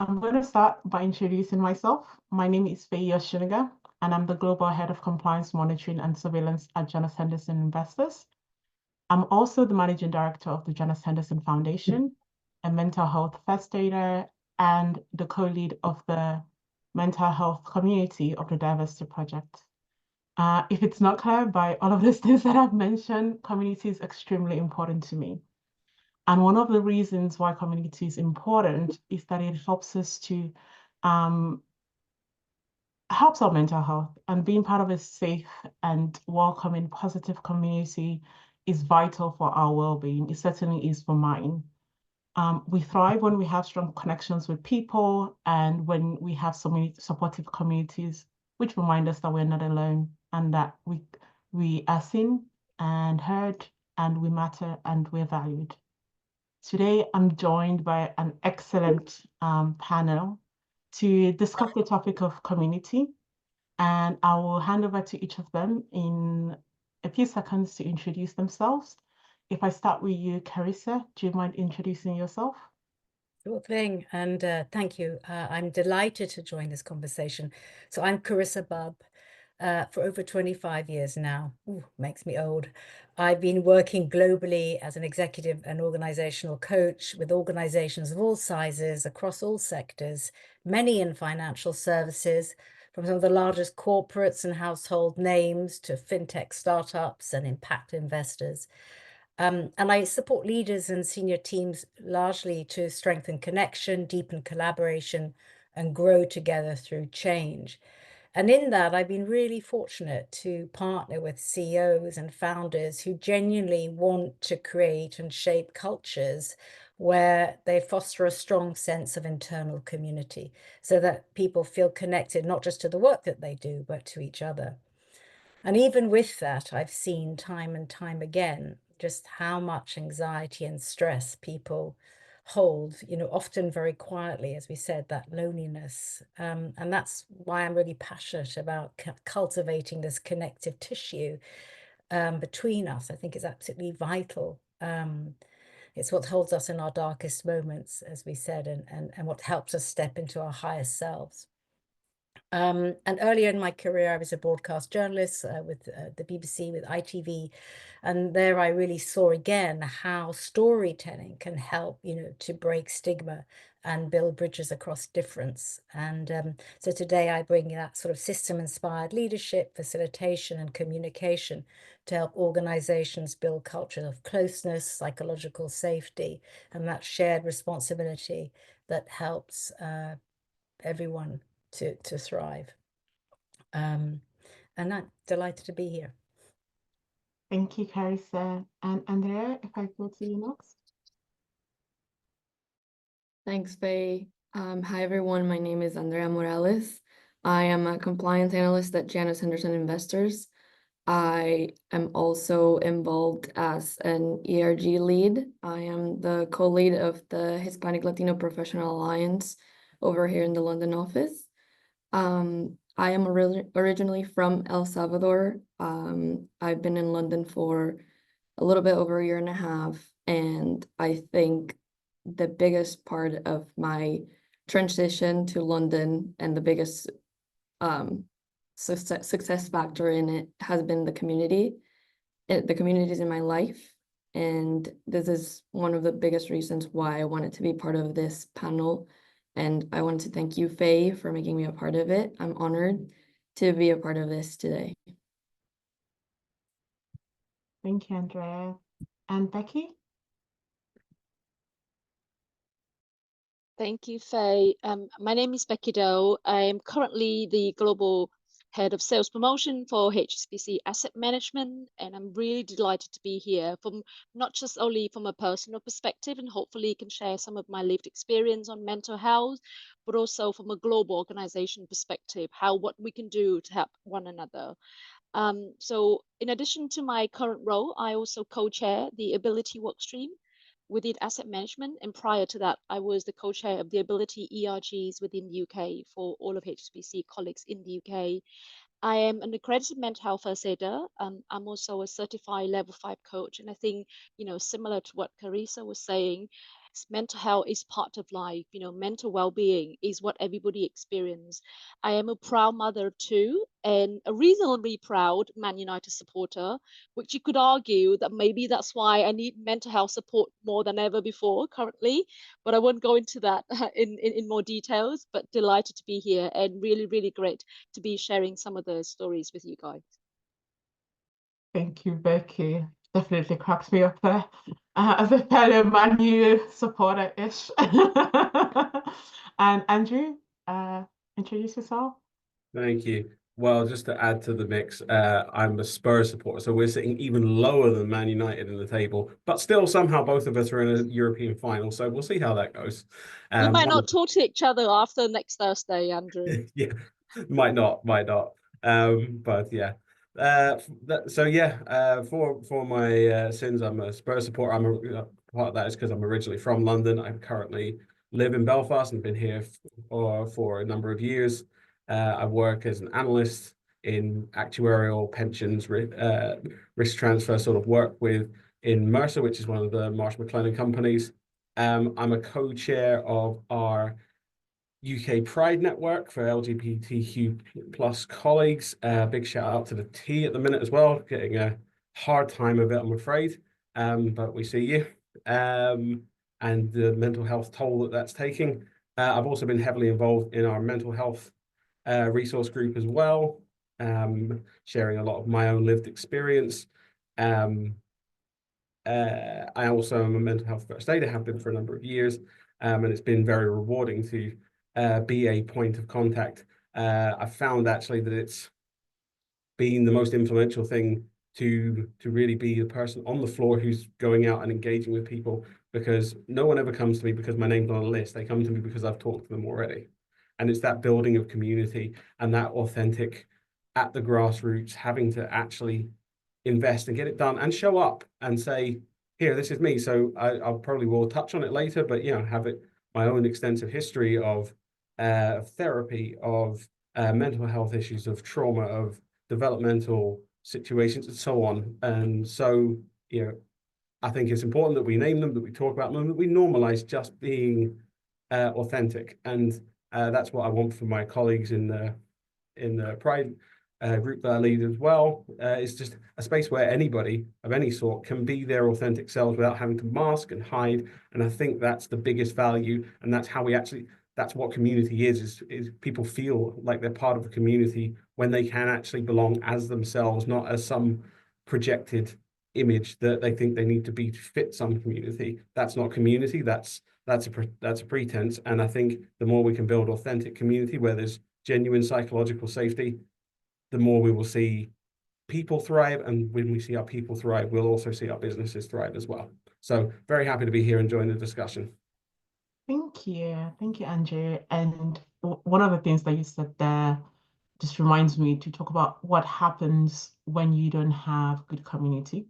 I'm going to start by introducing myself. My name is Faye Yoshinaga, and I'm the Global Head of Compliance Monitoring and Surveillance at Janus Henderson Investors. I'm also the Managing Director of the Janus Henderson Foundation, a mental health first aider, and the co-lead of the mental health community of the Diversity Project. If it's not clear by all of those things that I've mentioned, community is extremely important to me. And one of the reasons why community is important is that it helps us to um, helps our mental health, and being part of a safe and welcoming, positive community is vital for our well-being. It certainly is for mine. We thrive when we have strong connections with people and when we have so many supportive communities, which remind us that we're not alone and that we are seen and heard and we matter and we're valued. Today, I'm joined by an excellent panel to discuss the topic of community, and I will hand over to each of them in a few seconds to introduce themselves. If I start with you, Carissa, do you mind introducing yourself? Sure thing, and thank you. I'm delighted to join this conversation. So I'm Carissa Bubb. For over 25 years now. Ooh, makes me old. I've been working globally as an executive and organizational coach with organizations of all sizes across all sectors, many in financial services, from some of the largest corporates and household names to fintech startups and impact investors. And I support leaders and senior teams largely to strengthen connection, deepen collaboration, and grow together through change. And in that, I've been really fortunate to partner with CEOs and founders who genuinely want to create and shape cultures where they foster a strong sense of internal community so that people feel connected, not just to the work that they do, but to each other. And even with that, I've seen time and time again just how much anxiety and stress people hold, often very quietly, as we said, that loneliness. And that's why I'm really passionate about cultivating this connective tissue between us. I think it's absolutely vital. It's what holds us in our darkest moments, as we said, and what helps us step into our highest selves. And earlier in my career, I was a broadcast journalist with the BBC, with ITV. And there I really saw again how storytelling can help, to break stigma and build bridges across difference. And so today I bring that sort of system-inspired leadership, facilitation, and communication to help organizations build culture of closeness, psychological safety, and that shared responsibility that helps everyone to thrive. And I'm delighted to be here. Thank you, Carissa. And Andrea, if I go to you next. Thanks, Faye. Hi, everyone. My name is Andrea Morales. I am a compliance analyst at Janus Henderson Investors. I am also involved as an ERG lead. I am the co-lead of the Hispanic Latino Professional Alliance over here in the London office. I am originally from El Salvador. I've been in London for a little bit over a year and a half, and I think the biggest part of my transition to London and the biggest success factor in it has been the communities in my life. And this is one of the biggest reasons why I wanted to be part of this panel. And I want to thank you, Faye, for making me a part of it. I'm honored to be a part of this today. Thank you, Andrea. And Becky? Thank you, Faye. My name is Becky Doe. I am currently the Global Head of Sales Promotion for HSBC Asset Management, and I'm really delighted to be here from not just only from a personal perspective, and hopefully can share some of my lived experience on mental health, but also from a global organization perspective, what we can do to help one another. So in addition to my current role, I also co-chair the Ability Workstream within asset management. And prior to that, I was the co-chair of the Ability ERGs within the UK for all of HSBC colleagues in the UK. I am an accredited mental health first aider. I'm also a certified level 5 coach. And I think, similar to what Carissa was saying, mental health is part of life. You know, mental well-being is what everybody experiences. I am a proud mother too, and a reasonably proud Man United supporter, which you could argue that maybe that's why I need mental health support more than ever before currently, but I won't go into that in more details. But delighted to be here, and really, really great to be sharing some of the stories with you guys. Thank you, Becky. Definitely cracks me up there. As a fellow Man U supporter-ish. And Andrew, introduce yourself. Thank you. Well, just to add to the mix, I'm a Spurs supporter, so we're sitting even lower than Man United in the table, but still somehow both of us are in a European final, so we'll see how that goes. We might not talk to each other after next Thursday, Andrew. Yeah, might not. But yeah. For my sins, I'm a Spurs supporter. Part of that is because I'm originally from London. I currently live in Belfast and been here for a number of years. I work as an analyst in actuarial pensions, risk transfer sort of work in Mercer, which is one of the Marsh McLennan companies. I'm a co-chair of our UK Pride Network for LGBTQ plus colleagues. Big shout out to the T at the minute as well, getting a hard time of it, I'm afraid. But we see you. And the mental health toll that's taking. I've also been heavily involved in our mental health resource group as well, sharing a lot of my own lived experience. I also am a mental health first aider, have been for a number of years, and it's been very rewarding to be a point of contact. I found actually that it's been the most influential thing to really be the person on the floor who's going out and engaging with people, because no one ever comes to me because my name's on a list. They come to me because I've talked to them already. And it's that building of community and that authentic at the grassroots, having to actually invest and get it done and show up and say, here, this is me. So I'll probably will touch on it later, but have it my own extensive history of therapy, of mental health issues, of trauma, of developmental situations, and so on. And so, I think it's important that we name them, that we talk about them, that we normalize just being authentic. And that's what I want for my colleagues in the Pride group that I lead as well. It's just a space where anybody of any sort can be their authentic selves without having to mask and hide. And I think that's the biggest value, and that's how that's what community is people feel like they're part of a community when they can actually belong as themselves, not as some projected image that they think they need to be to fit some community. That's not community. That's a pretense. And I think the more we can build authentic community where there's genuine psychological safety, the more we will see people thrive. And when we see our people thrive, we'll also see our businesses thrive as well. So very happy to be here and join the discussion. Thank you, Andrew. And one of the things that you said there just reminds me to talk about what happens when you don't have good community,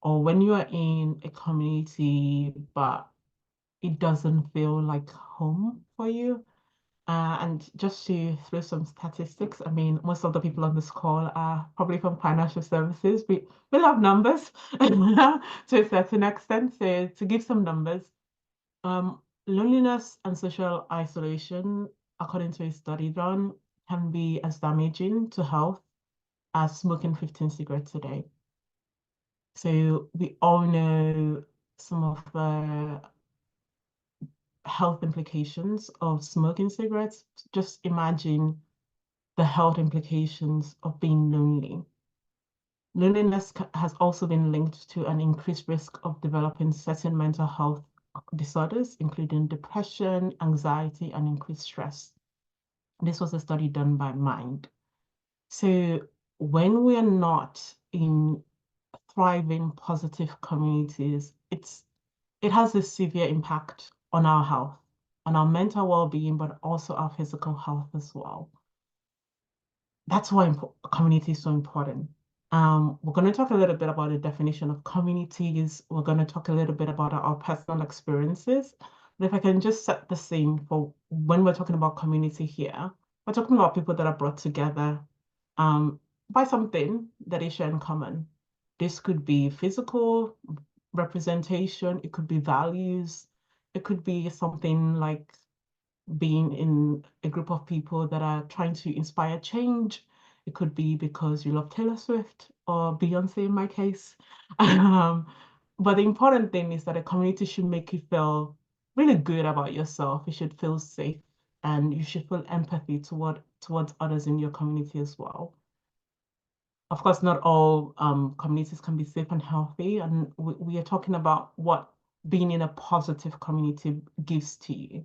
or when you are in a community but it doesn't feel like home for you. And just to throw some statistics, I mean, most of the people on this call are probably from financial services. We love numbers to a certain extent. So to give some numbers, loneliness and social isolation, according to a study done, can be as damaging to health as smoking 15 cigarettes a day. So we all know some of the health implications of smoking cigarettes. Just imagine the health implications of being lonely. Loneliness has also been linked to an increased risk of developing certain mental health disorders, including depression, anxiety, and increased stress. This was a study done by Mind. So when we are not in thriving, positive communities, it has a severe impact on our health, on our mental well-being, but also our physical health as well. That's why community is so important. We're going to talk a little bit about the definition of communities. We're going to talk a little bit about our personal experiences. But if I can just set the scene for when we're talking about community here, we're talking about people that are brought together by something that they share in common. This could be physical representation, it could be values, It could be something like being in a group of people that are trying to inspire change. It could be because you love Taylor Swift or Beyonce in my case. But the important thing is that a community should make you feel really good about yourself. You should feel safe and you should feel empathy towards others in your community as well. Of course, not all communities can be safe and healthy, and we are talking about what being in a positive community gives to you.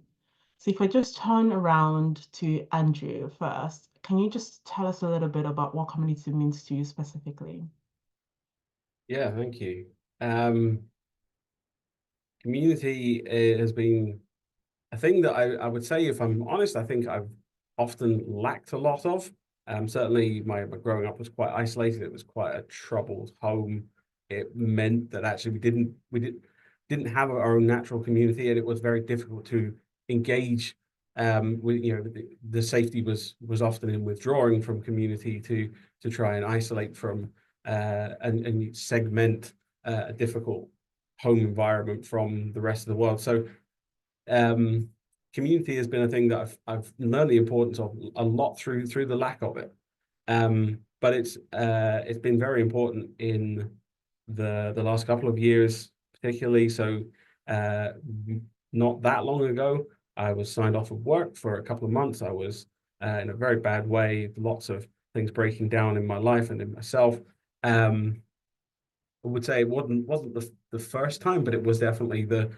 So if I just turn around to Andrew first, can you just tell us a little bit about what community means to you specifically? Yeah, thank you. Community has been a thing that I would say, if I'm honest, I think I've often lacked a lot of. Certainly my growing up was quite isolated. It was quite a troubled home. It meant that actually we didn't have our own natural community, and it was very difficult to engage with, the safety was often in withdrawing from community to try and isolate from and segment a difficult home environment from the rest of the world. So community has been a thing that I've learned the importance of a lot through the lack of it. But it's been very important in the last couple of years, particularly. So not that long ago, I was signed off of work for a couple of months. I was in a very bad way, lots of things breaking down in my life and in myself. I would say it wasn't the first time, but it was definitely the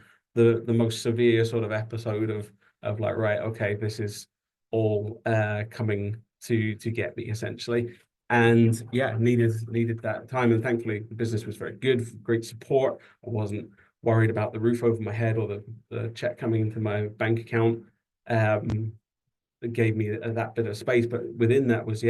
most severe sort of episode of like, right, okay, this is all coming to get me essentially. And yeah, needed that time. And thankfully the business was very good, great support. I wasn't worried about the roof over my head or the check coming into my bank account. It gave me that bit of space, but within that was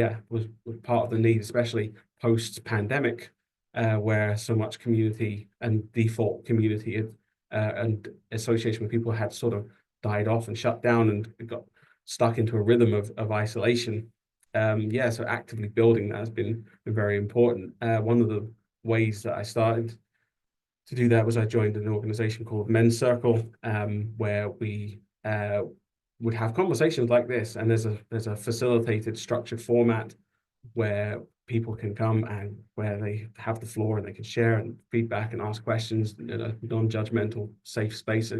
part of the need, especially post pandemic, where so much community and default community and association with people had sort of died off and shut down and got stuck into a rhythm of isolation. So actively building that has been very important. One of the ways that I started to do that was I joined an organization called Men's Circle, where we would have conversations like this, and there's a facilitated, structured format where people can come and where they have the floor and they can share and feedback and ask questions in a non-judgmental, safe space.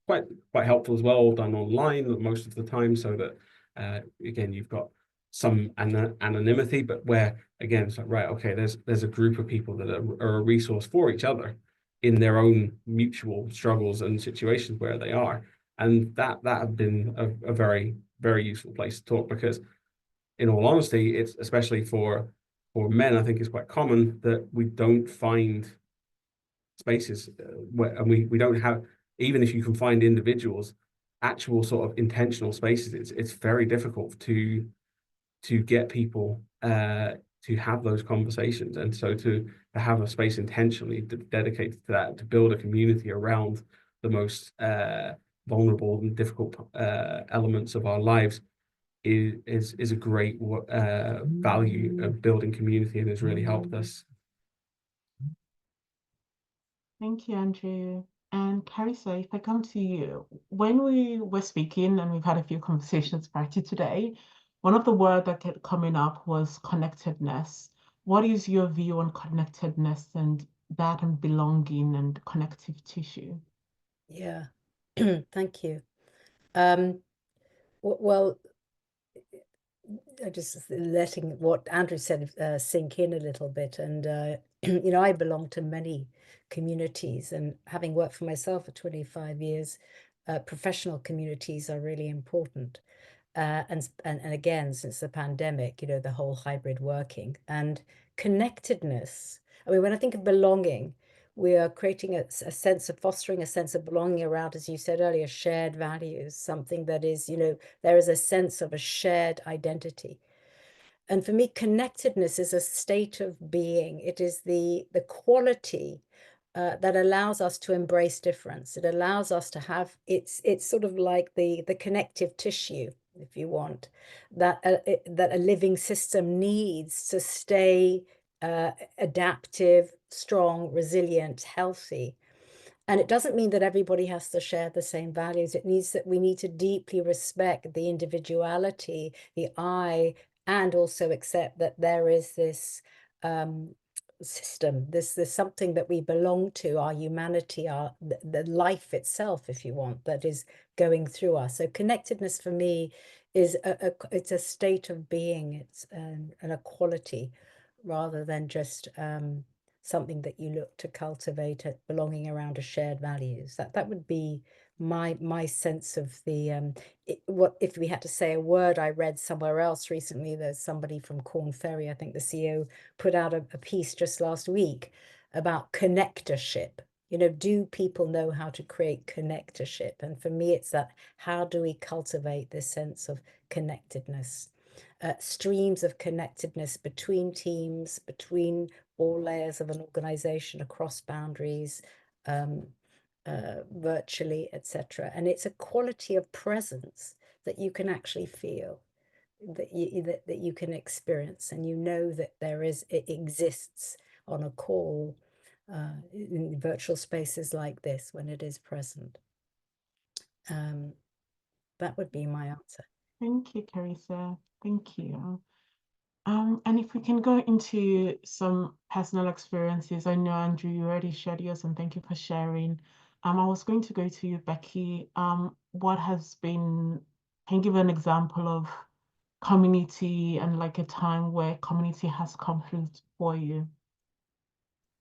Quite helpful as well, done online most of the time, so that again, you've got some anonymity, but where again it's like, right, okay, there's a group of people that are a resource for each other in their own mutual struggles and situations where they are. And that have been a very, very useful place to talk, because in all honesty, it's especially for men, I think it's quite common that we don't find spaces where, and we don't have, even if you can find individuals, actual sort of intentional spaces, it's very difficult to get people to have those conversations. And so to have a space intentionally dedicated to that, to build a community around the most vulnerable and difficult elements of our lives is a great value of building community, and has really helped us. Thank you, Andrew. And Carissa, if I come to you, when we were speaking and we've had a few conversations prior to today, one of the words that kept coming up was connectedness. What is your view on connectedness and that and belonging and connective tissue? Yeah, thank you. Well, just letting what Andrew said sink in a little bit. And, I belong to many communities, and having worked for myself for 25 years, professional communities are really important. And again, since the pandemic, the whole hybrid working and connectedness. I mean, when I think of belonging, we are creating a sense of fostering a sense of belonging around, as you said earlier, shared values, something that is, there is a sense of a shared identity. And for me, connectedness is a state of being. It is the quality that allows us to embrace difference. It allows us to have, it's sort of like the connective tissue, if you want, that a living system needs to stay adaptive, strong, resilient, healthy. And it doesn't mean that everybody has to share the same values. It means that we need to deeply respect the individuality, the I, and also accept that there is this system, there's something that we belong to, our humanity, the life itself, if you want, that is going through us. So connectedness for me is it's a state of being. It's an equality rather than just something that you look to cultivate, belonging around a shared values. That would be my sense of the what if we had to say a word. I read somewhere else recently, there's somebody from Corn Ferry, I think the CEO, put out a piece just last week about connectorship. You know, do people know how to create connectorship? And for me, it's that, how do we cultivate this sense of connectedness? Streams of connectedness between teams, between all layers of an organization, across boundaries, virtually, etc. And it's a quality of presence that you can actually feel, that you can experience, and you know that it exists on a call in virtual spaces like this when it is present. That would be my answer. Thank you, Carissa. Thank you. And if we can go into some personal experiences, I know, Andrew, you already shared yours, and thank you for sharing. I was going to go to you, Becky. What has been, can you give an example of community and like a time where community has come through for you?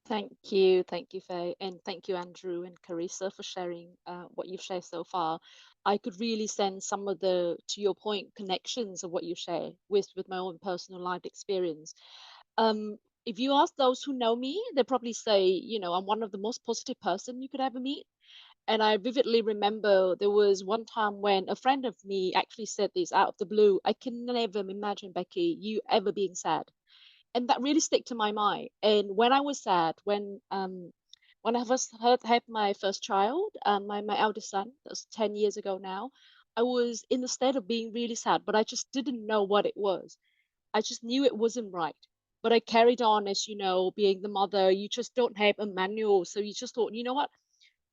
Thank you, Faye, and thank you, Andrew and Carissa, for sharing what you've shared so far. I could really sense some of the, to your point, connections of what you share with my own personal life experience. If you ask those who know me, they'll probably say, you know, I'm one of the most positive person you could ever meet. And I vividly remember there was one time when a friend of me actually said this out of the blue. I can never imagine, Becky, you ever being sad. And that really stuck to my mind. And when I was sad, when I first had my first child, my eldest son, that was 10 years ago now, I was in the state of being really sad, but I just didn't know what it was. I just knew it wasn't right. But I carried on, as you know, being the mother, you just don't have a manual. So you just thought, you know what?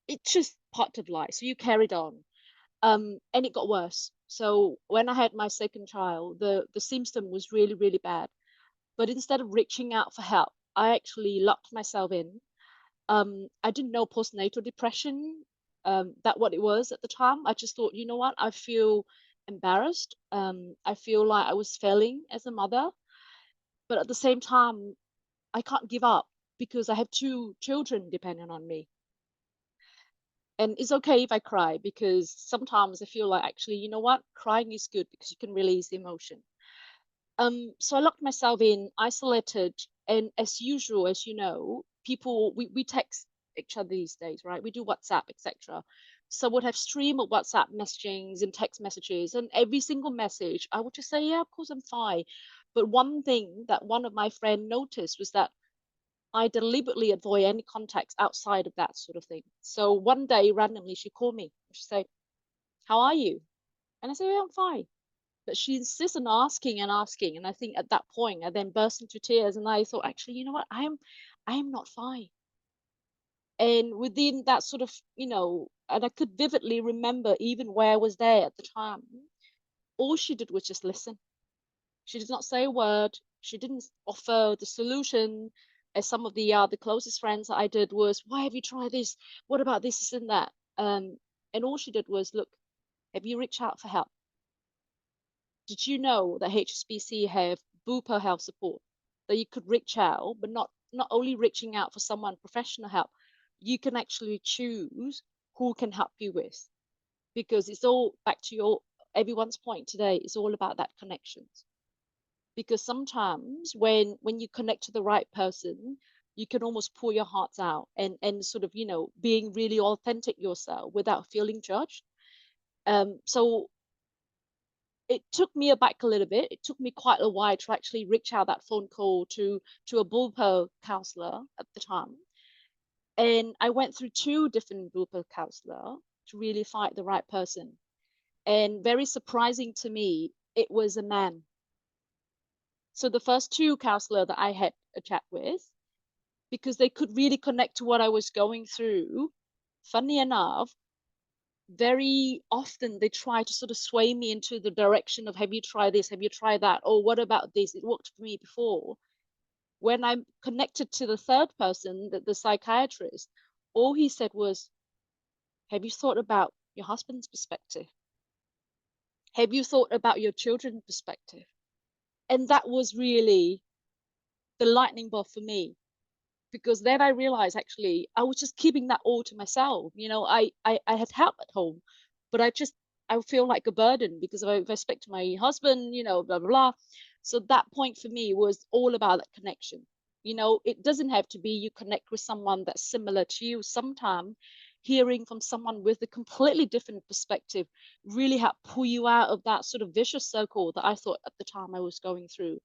It's just part of life. So you carried on. And it got worse. So when I had my second child, the symptom was really, really bad. But instead of reaching out for help, I actually locked myself in. I didn't know postnatal depression, that what it was at the time. I just thought, you know what, I feel embarrassed. I feel like I was failing as a mother. But at the same time, I can't give up because I have 2 children depending on me. And it's okay if I cry because sometimes I feel like actually, you know what, crying is good because you can release the emotion. So I locked myself in, isolated, and as usual, as you know, people we text each other these days, right? We do WhatsApp, etc. So I would have stream of WhatsApp messagings and text messages, and every single message I would just say, yeah, of course I'm fine. But one thing that one of my friend noticed was that I deliberately avoid any contacts outside of that sort of thing. So one day randomly she called me. She said, "How are you?" And I said, "Yeah, I'm fine." But she insists on asking and asking, and I think at that point I then burst into tears, and I thought, actually, you know what, I am not fine. And within that sort of, you know, and I could vividly remember even where I was there at the time, all she did was just listen. She did not say a word. She didn't offer the solution. As some of the closest friends that I did was, why have you tried this? What about this and that? And all she did was, look, have you reached out for help? Did you know that HSBC have Bupa health support, that you could reach out, but not only reaching out for someone professional help, you can actually choose who can help you with, because it's all back to everyone's point today. It's all about that connections, because sometimes when you connect to the right person, you can almost pour your hearts out and sort of, you know, being really authentic yourself without feeling judged. So it took me aback a little bit. It took me quite a while to actually reach out that phone call to a Bupa counselor at the time. And I went through 2 different Bupa counselor to really find the right person. And very surprising to me, it was a man. So the first 2 counselor that I had a chat with, because they could really connect to what I was going through, funny enough, very often they try to sort of sway me into the direction of, have you tried this? Have you tried that? Or what about this? It worked for me before. When I'm connected to the third person, the psychiatrist, all he said was, have you thought about your husband's perspective? Have you thought about your children's perspective? And that was really the lightning bolt for me, because then I realized actually I was just keeping that all to myself. You know, I had help at home, but I feel like a burden because if I speak to my husband, you know, blah blah blah. So that point for me was all about that connection. You know, it doesn't have to be you connect with someone that's similar to you. Sometimes hearing from someone with a completely different perspective really helped pull you out of that sort of vicious circle that I thought at the time I was going through.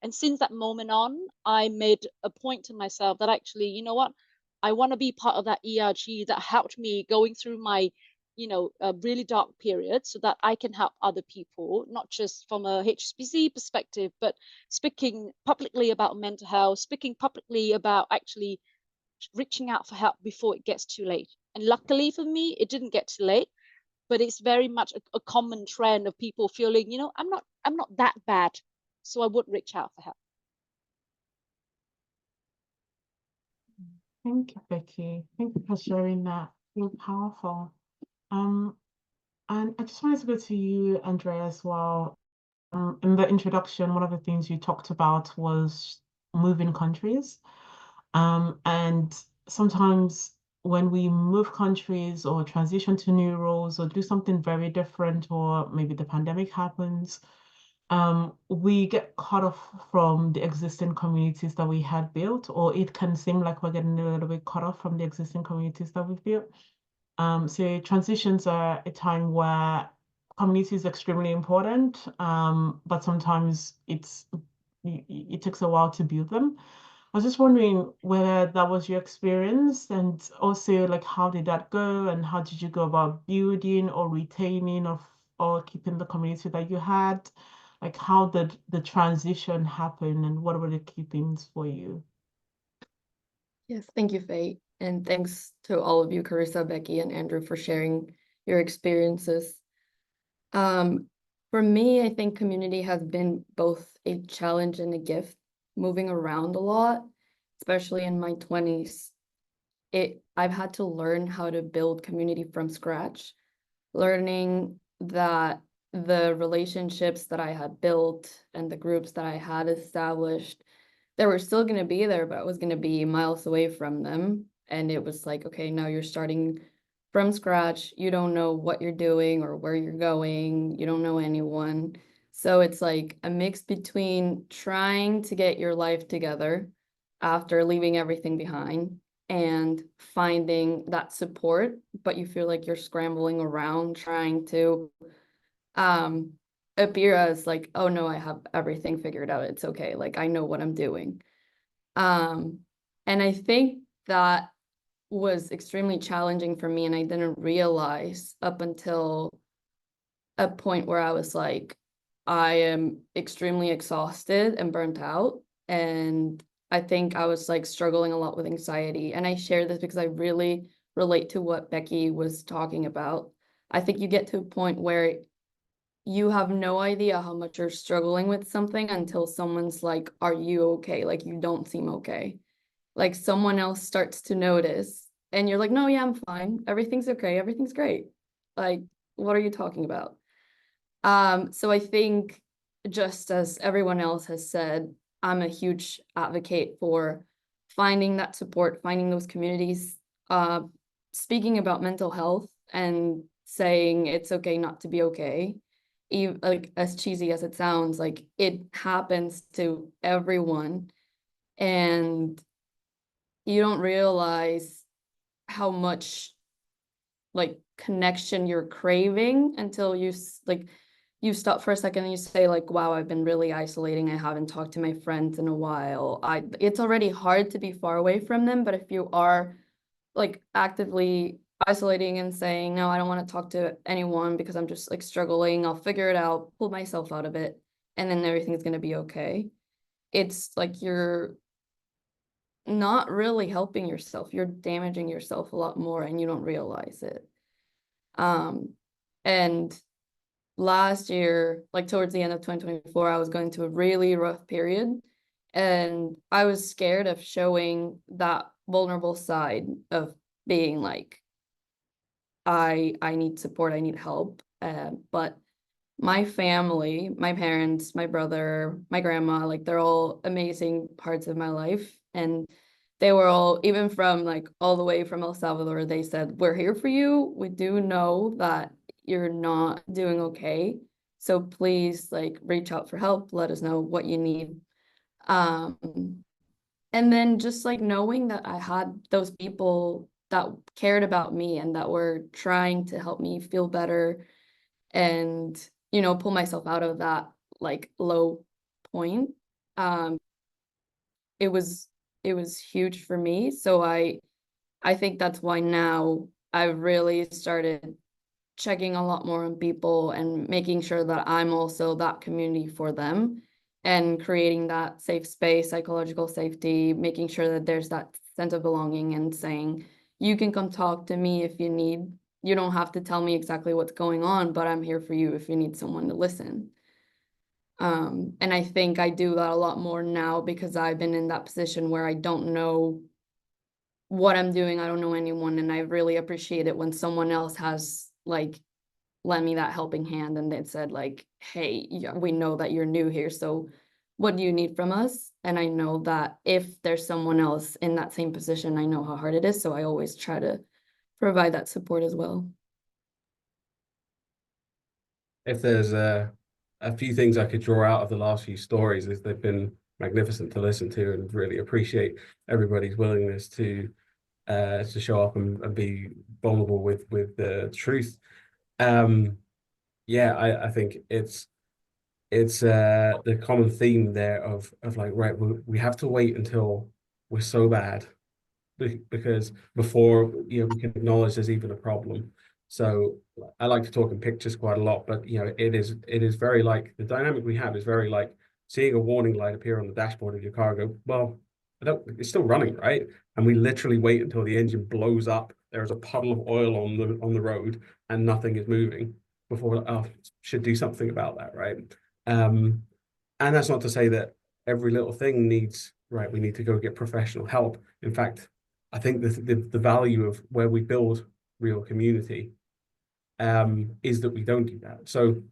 And since that moment on, I made a point to myself that actually, you know what, I want to be part of that ERG that helped me going through my, you know, a really dark period, so that I can help other people, not just from a HSBC perspective, but speaking publicly about mental health, speaking publicly about actually reaching out for help before it gets too late. And luckily for me, it didn't get too late, but it's very much a common trend of people feeling, you know, I'm not that bad, so I would reach out for help. Thank you, Becky. Thank you for sharing that. Really powerful. And I just wanted to go to you, Andrea, as well. In the introduction, one of the things you talked about was moving countries. And sometimes when we move countries or transition to new roles or do something very different, or maybe the pandemic happens, we get cut off from the existing communities that we had built, or it can seem like we're getting a little bit cut off from the existing communities that we've built. So transitions are a time where community is extremely important, but sometimes it takes a while to build them. I was just wondering whether that was your experience, and also like how did that go, and how did you go about building or retaining or keeping the community that you had? Like how did the transition happen, and what were the key things for you? Yes, thank you, Faye. And thanks to all of you, Carissa, Becky, and Andrew, for sharing your experiences. For me, I think community has been both a challenge and a gift. Moving around a lot, especially in my 20s, I've had to learn how to build community from scratch, learning that the relationships that I had built and the groups that I had established, they were still going to be there, but I was going to be miles away from them. And it was like, okay, now you're starting from scratch. You don't know what you're doing or where you're going. You don't know anyone. So it's like a mix between trying to get your life together after leaving everything behind and finding that support, but you feel like you're scrambling around trying to appear as like, oh no, I have everything figured out. It's okay. Like I know what I'm doing. And I think that was extremely challenging for me, and I didn't realize up until a point where I was like, I am extremely exhausted and burnt out. And I think I was like struggling a lot with anxiety. And I share this because I really relate to what Becky was talking about. I think you get to a point where you have no idea how much you're struggling with something until someone's like, are you okay? Like, you don't seem okay. Like someone else starts to notice and you're like, no, yeah, I'm fine. Everything's okay. Everything's great. Like, what are you talking about? So I think just as everyone else has said, I'm a huge advocate for finding that support, finding those communities, speaking about mental health and saying it's okay not to be okay. Even, like as cheesy as it sounds, like it happens to everyone, and you don't realize how much like connection you're craving until you like you stop for a second and you say like, wow, I've been really isolating. I haven't talked to my friends in a while. It's already hard to be far away from them, but if you are like actively isolating and saying, no, I don't want to talk to anyone because I'm just like struggling, I'll figure it out, pull myself out of it, and then everything's going to be okay. It's like you're not really helping yourself. You're damaging yourself a lot more and you don't realize it. And last year, like towards the end of 2024, I was going through a really rough period, and I was scared of showing that vulnerable side of being like, I need support, I need help. But my family, my parents, my brother, my grandma, like they're all amazing parts of my life. And they were all, even from like all the way from El Salvador, they said, we're here for you. We do know that you're not doing okay. So please like reach out for help. Let us know what you need. And then just like knowing that I had those people that cared about me and that were trying to help me feel better and, you know, pull myself out of that like low point. Um, it was huge for me. So I think that's why now I've really started checking a lot more on people and making sure that I'm also that community for them and creating that safe space, psychological safety, making sure that there's that sense of belonging and saying, you can come talk to me if you need. You don't have to tell me exactly what's going on, but I'm here for you if you need someone to listen. And I think I do that a lot more now because I've been in that position where I don't know what I'm doing. I don't know anyone, and I really appreciate it when someone else has like lend me that helping hand and they said like, hey, we know that you're new here, so what do you need from us? And I know that if there's someone else in that same position, I know how hard it is, so I always try to provide that support as well. If there's a few things I could draw out of the last few stories, is they've been magnificent to listen to, and really appreciate everybody's willingness to show up and be vulnerable with the truth. Yeah, I think it's the common theme there of like, right, we have to wait until we're so bad because before, you know, we can acknowledge there's even a problem. So I like to talk in pictures quite a lot, but you know, it is very like the dynamic we have is very like seeing a warning light appear on the dashboard of your car, go, well, it's still running, right? And we literally wait until the engine blows up. There's a puddle of oil on the road and nothing is moving before, oh, should do something about that, right? And that's not to say that every little thing needs, right, we need to go get professional help. In fact, I think the value of where we build real community is that we don't do that. So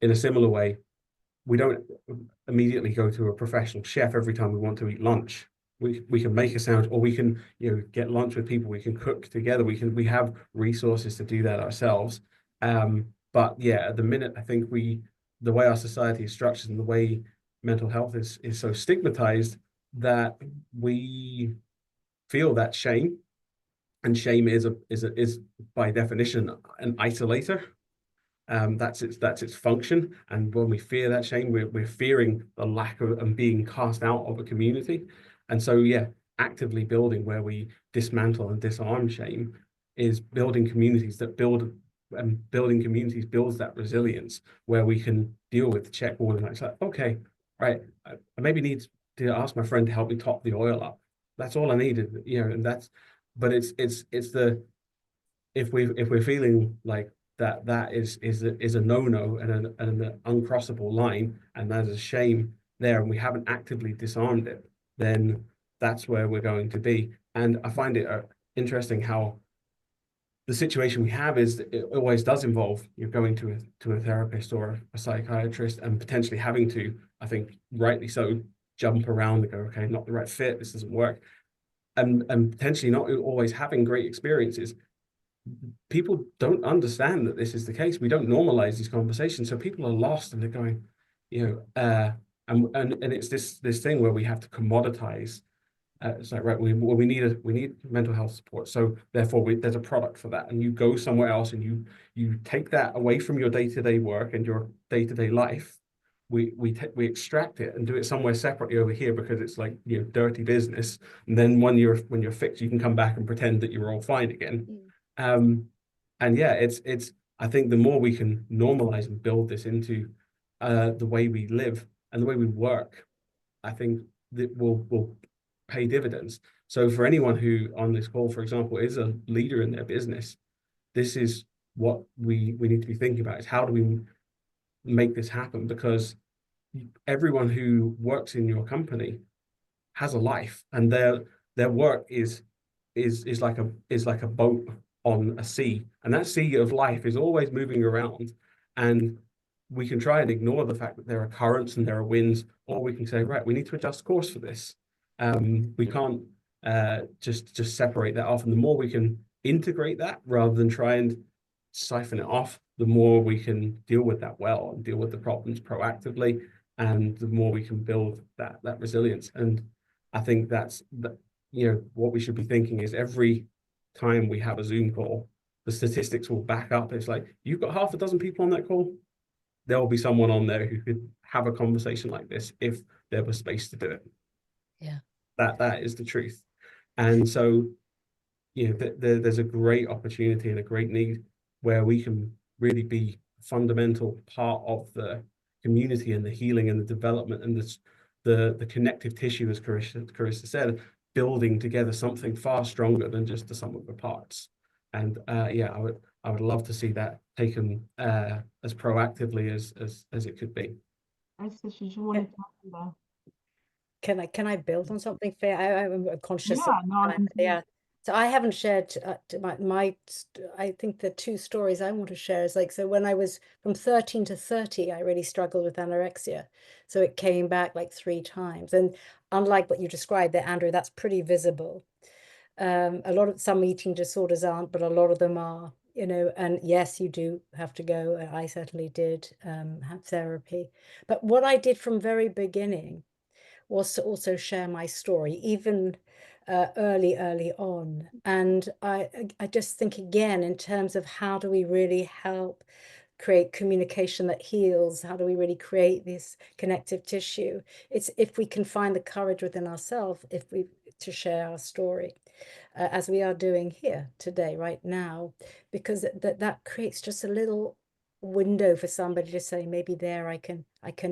in a similar way, we don't immediately go to a professional chef every time we want to eat lunch. We can make a sandwich, or we can, you know, get lunch with people. We can cook together. We have resources to do that ourselves. But yeah, at the minute, I think the way our society is structured and the way mental health is so stigmatized that we feel that shame, and shame is by definition an isolator. That's its function, and when we fear that shame, we're fearing the lack of and being cast out of a community. And so yeah, actively building where we dismantle and disarm shame is building communities that build, and building communities builds that resilience where we can deal with the check warning. It's like, okay, right, I maybe need to ask my friend to help me top the oil up. That's all I needed, you know. And that's, but it's the, if we're feeling like that is a no-no and an uncrossable line, and there's a shame there, and we haven't actively disarmed it, then that's where we're going to be. And I find it interesting how the situation we have is it always does involve you're going to a therapist or a psychiatrist and potentially having to, I think rightly so, jump around and go, okay, not the right fit, this doesn't work, and potentially not always having great experiences. People don't understand that this is the case. We don't normalize these conversations, so people are lost and they're going, you know, and it's this thing where we have to commoditize. It's like, right, we need mental health support, so therefore there's a product for that, and you go somewhere else and you take that away from your day-to-day work and your day-to-day life. We extract it and do it somewhere separately over here because it's like, you know, dirty business. And then when you're fixed, you can come back and pretend that you're all fine again. And yeah, it's I think the more we can normalize and build this into the way we live and the way we work, I think that will pay dividends. So for anyone who on this call, for example, is a leader in their business, this is what we need to be thinking about, is how do we make this happen? Because everyone who works in your company has a life, and their work is like a boat on a sea, and that sea of life is always moving around. And we can try and ignore the fact that there are currents and there are winds, or we can say, right, we need to adjust course for this. We can't just separate that off. And the more we can integrate that rather than try and siphon it off, the more we can deal with that well and deal with the problems proactively, and the more we can build that resilience. And I think that's what we should be thinking is every time we have a Zoom call, the statistics will back up. It's like, you've got half a dozen people on that call, there will be someone on there who could have a conversation like this if there was space to do it. Yeah. That is the truth. And so, there's a great opportunity and a great need where we can really be a fundamental part of the community and the healing and the development and the connective tissue, as Carissa said, building together something far stronger than just the sum of the parts. And I would love to see that taken as proactively as it could be. Did you want to talk about? Can I build on something, Faye? I'm conscious Yeah, of no, time. Yeah. So I haven't shared I think the two stories I want to share is like, so when I was from 13 to 30, I really struggled with anorexia. So it came back like 3 times. And unlike what you described there, Andrew, that's pretty visible. A lot of some eating disorders aren't, but a lot of them are, and yes, you do have to go. I certainly did have therapy. But what I did from very beginning was to also share my story, even early on. And I just think, again, in terms of how do we really help create communication that heals? How do we really create this connective tissue? It's if we can find the courage within ourselves, to share our story, as we are doing here today, right now, because that creates just a little window for somebody to say, maybe there I can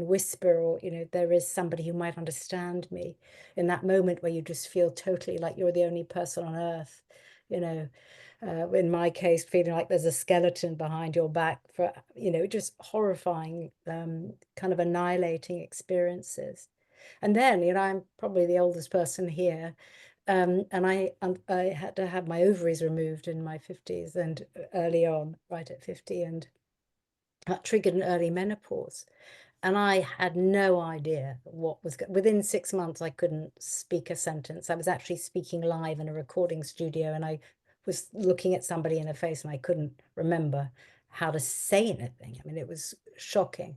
whisper, or there is somebody who might understand me in that moment where you just feel totally like you're the only person on earth, in my case, feeling like there's a skeleton behind your back, for just horrifying, kind of annihilating experiences. And then I'm probably the oldest person here, and I had to have my ovaries removed in my 50s, and early on, right at 50, and that triggered an early menopause. And I had no idea what was within 6 months. I couldn't speak a sentence. I was actually speaking live in a recording studio, and I was looking at somebody in the face, and I couldn't remember how to say anything. I mean, it was shocking.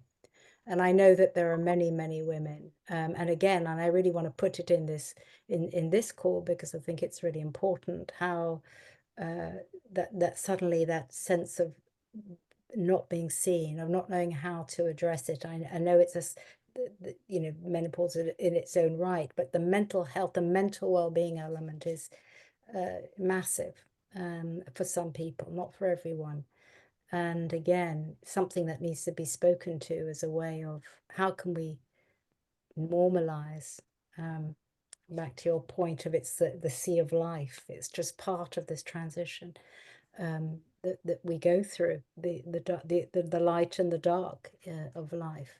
And I know that there are many, many women. And again, and I really want to put it in this call, because I think it's really important how that suddenly that sense of not being seen, of not knowing how to address it. I know it's menopause in its own right, but the mental health, the mental well-being element is massive for some people, not for everyone. And again, something that needs to be spoken to as a way of how can we normalize, back to your point of it's the sea of life. It's just part of this transition that we go through, the light and the dark of life.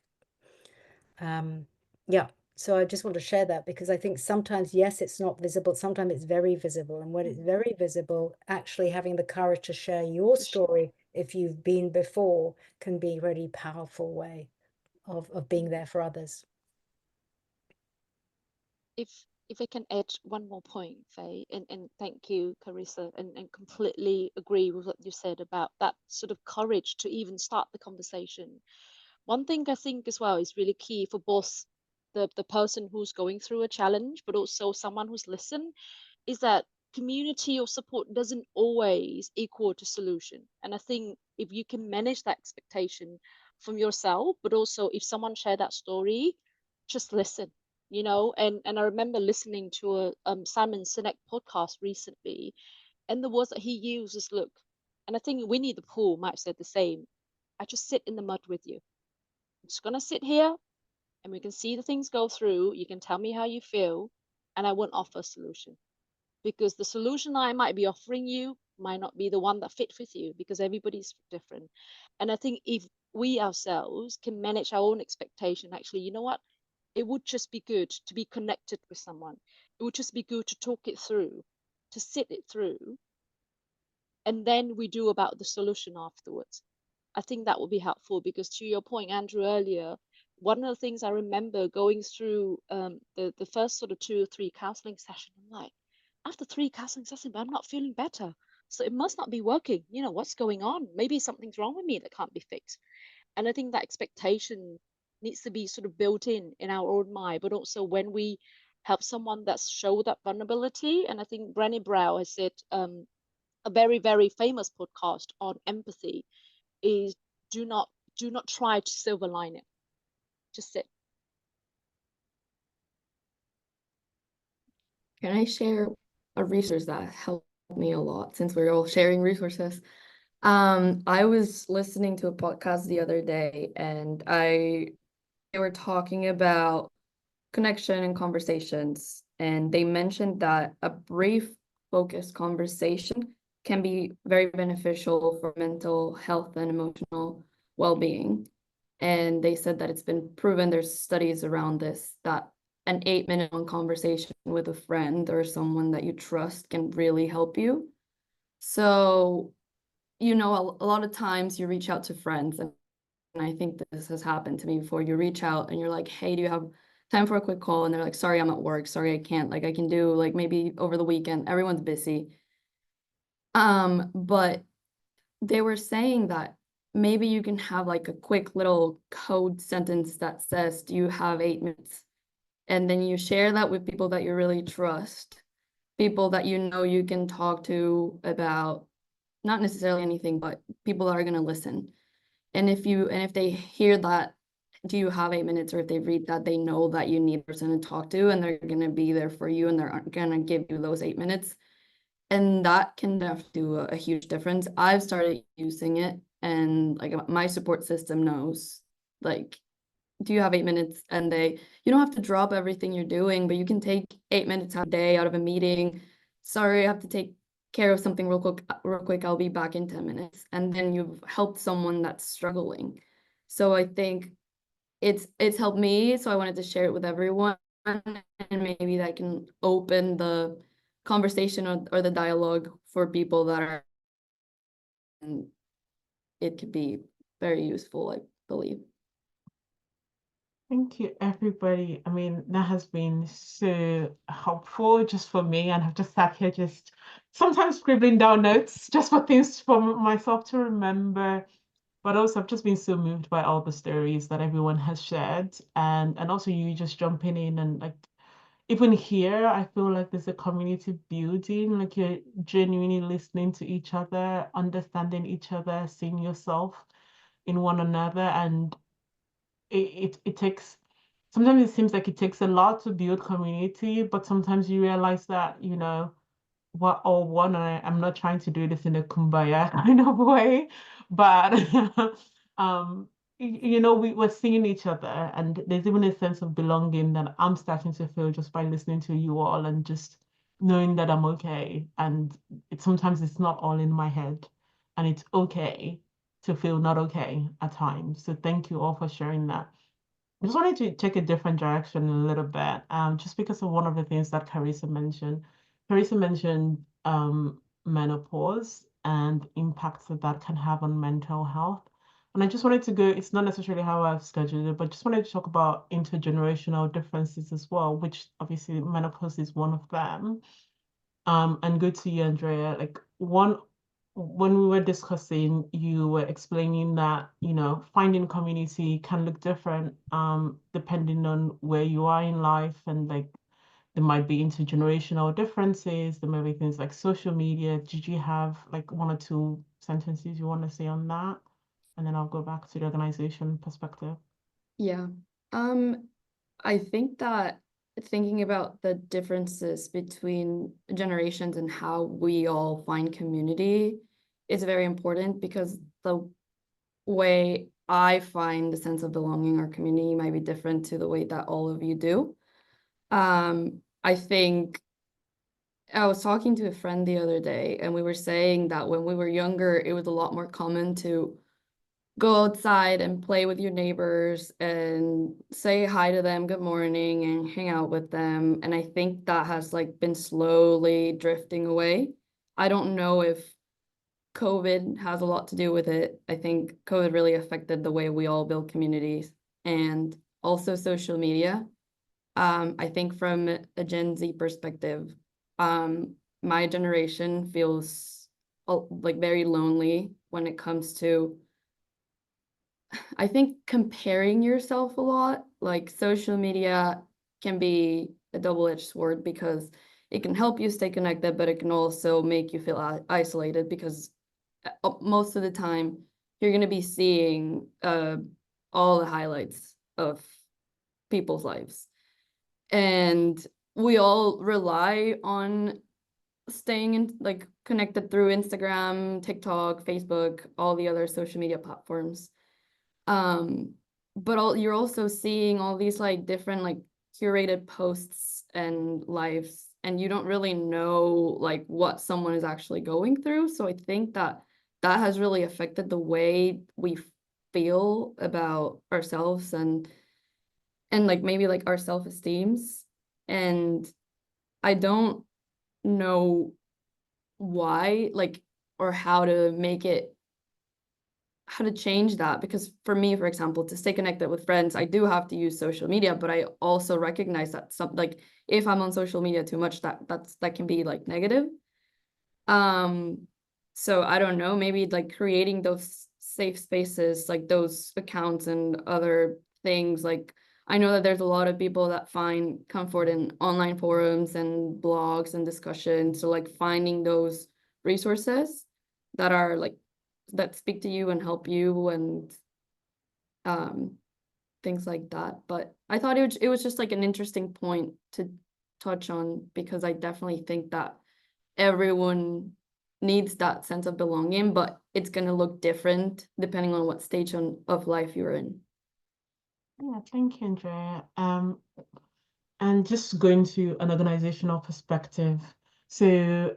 Yeah. So I just want to share that, because I think sometimes, yes, it's not visible. Sometimes it's very visible. And when it's very visible, actually having the courage to share your story, if you've been before, can be a really powerful way of being there for others. If I can add one more point, Faye, and thank you, Carissa, and completely agree with what you said about that sort of courage to even start the conversation. One thing I think as well is really key for both the person who's going through a challenge, but also someone who's listened, is that community or support doesn't always equal to solution. And I think if you can manage that expectation from yourself, but also if someone share that story, just listen, and I remember listening to a Simon Sinek podcast recently, and the words that he used is, look, and I think Winnie the Pooh might have said the same, I just sit in the mud with you. I'm just gonna sit here and we can see the things go through. You can tell me how you feel, and I won't offer a solution, because the solution I might be offering you might not be the one that fits with you, because everybody's different. And I think if we ourselves can manage our own expectation, actually, you know what? It would just be good to be connected with someone. It would just be good to talk it through, to sit it through, and then we do about the solution afterwards. I think that would be helpful, because to your point, Andrew, earlier, one of the things I remember going through the first sort of 2 or 3 counseling sessions, I'm like, after 3 counseling sessions, I'm not feeling better. So it must not be working. You know, what's going on? Maybe something's wrong with me that can't be fixed. And I think that expectation needs to be sort of built in our own mind, but also when we help someone that's showed that vulnerability. And I think Brené Brown has said a very, very famous podcast on empathy is do not try to silver line it. Just sit. Can I share a resource that helped me a lot, since we're all sharing resources? I was listening to a podcast the other day, and they were talking about connection and conversations, and they mentioned that a brief, focused conversation can be very beneficial for mental health and emotional well-being. And they said that it's been proven, there's studies around this, that an 8-minute long conversation with a friend or someone that you trust can really help you. So, you know, a lot of times you reach out to friends, and I think this has happened to me before. You reach out and you're like, hey, do you have time for a quick call? And they're like, sorry, I'm at work. Sorry, I can't. Like, I can do like maybe over the weekend. Everyone's busy. But they were saying that maybe you can have like a quick little code sentence that says, do you have 8 minutes? And then you share that with people that you really trust, people that you know you can talk to about not necessarily anything, but people that are going to listen. And if they hear that, do you have 8 minutes, or if they read that, they know that you need a person to talk to, and they're going to be there for you, and they're going to give you those 8 minutes. And that can definitely do a huge difference. I've started using it, and like my support system knows, like, do you have 8 minutes? And you don't have to drop everything you're doing, but you can take 8 minutes a day out of a meeting. Sorry, I have to take care of something real quick. I'll be back in 10 minutes. And then you've helped someone that's struggling. So I think it's helped me. So I wanted to share it with everyone, and maybe that can open the conversation or the dialogue for people that are, and it could be very useful, I believe. Thank you, everybody. I mean, that has been so helpful just for me, and I've just sat here just sometimes scribbling down notes just for things for myself to remember. But also, I've just been so moved by all the stories that everyone has shared, and also you just jumping in, and like even here, I feel like there's a community building, like you're genuinely listening to each other, understanding each other, seeing yourself in one another, and it takes, sometimes it seems like it takes a lot to build community, but sometimes you realize that, you know, we're all one. And I'm not trying to do this in a kumbaya kind of way, but you know, we're seeing each other, and there's even a sense of belonging that I'm starting to feel just by listening to you all, and just knowing that I'm okay. And sometimes it's not all in my head, and it's okay to feel not okay at times. So thank you all for sharing that. I just wanted to take a different direction a little bit, just because of one of the things that Carissa mentioned. Carissa mentioned menopause and impacts that that can have on mental health. And I just wanted to go, it's not necessarily how I've scheduled it, but just wanted to talk about intergenerational differences as well, which obviously menopause is one of them. And good to you, Andrea. Like when we were discussing, you were explaining that, you know, finding community can look different depending on where you are in life, and like there might be intergenerational differences, there might be things like social media. Did you have like 1 or 2 sentences you want to say on that? And then I'll go back to the organization perspective. Yeah. I think that thinking about the differences between generations and how we all find community is very important, because the way I find the sense of belonging or community might be different to the way that all of you do. I think I was talking to a friend the other day, and we were saying that when we were younger, it was a lot more common to go outside and play with your neighbors and say hi to them, good morning, and hang out with them. And I think that has like been slowly drifting away. I don't know if COVID has a lot to do with it. I think COVID really affected the way we all build communities, and also social media. I think from a Gen Z perspective, my generation feels like very lonely when it comes to, I think, comparing yourself a lot. Like social media can be a double-edged sword because it can help you stay connected, but it can also make you feel isolated because most of the time you're going to be seeing all the highlights of people's lives. And we all rely on staying in like connected through Instagram, TikTok, Facebook, all the other social media platforms. But you're also seeing all these like different like curated posts and lives, and you don't really know like what someone is actually going through. So I think that that has really affected the way we feel about ourselves and like maybe like our self-esteems. And I don't know why, like, or how to make it, how to change that. Because for me, for example, to stay connected with friends, I do have to use social media, but I also recognize that some, like, if I'm on social media too much, that can be like negative. So I don't know, maybe like creating those safe spaces, like those accounts and other things. Like I know that there's a lot of people that find comfort in online forums and blogs and discussions. So like finding those resources that are like, that speak to you and help you and things like that. But I thought it was just like an interesting point to touch on, because I definitely think that everyone needs that sense of belonging, but it's going to look different depending on what stage of life you're in. Yeah, thank you, Andrea. And just going to an organizational perspective. So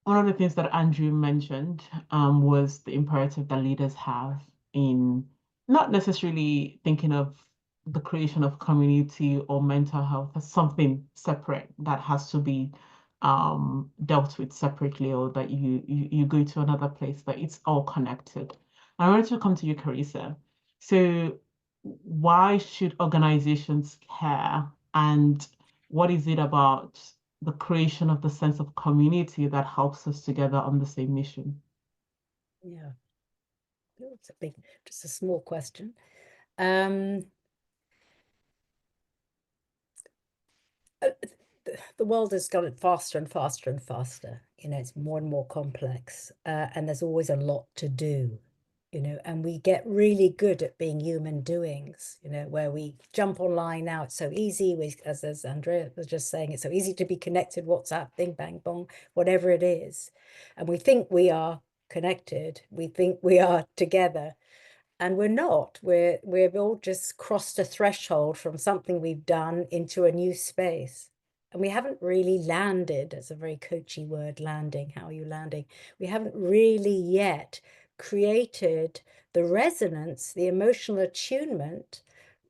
one of the things that Andrew mentioned was the imperative that leaders have in not necessarily thinking of the creation of community or mental health as something separate that has to be dealt with separately, or that you go to another place, that it's all connected. I wanted to come to you, Carissa. So why should organizations care, and what is it about the creation of the sense of community that helps us together on the same mission? Yeah, it's just a small question. The world has gotten faster and faster and faster. You know, it's more and more complex, and there's always a lot to do. You know, and we get really good at being human doings, you know, where we jump online now. It's so easy. As Andrea was just saying, it's so easy to be connected, WhatsApp, bing, bang, bong, whatever it is. And we think we are connected. We think we are together. And we're not. We've all just crossed a threshold from something we've done into a new space. And we haven't really landed. It's a very coachy word, landing. How are you landing? We haven't really yet created the resonance, the emotional attunement,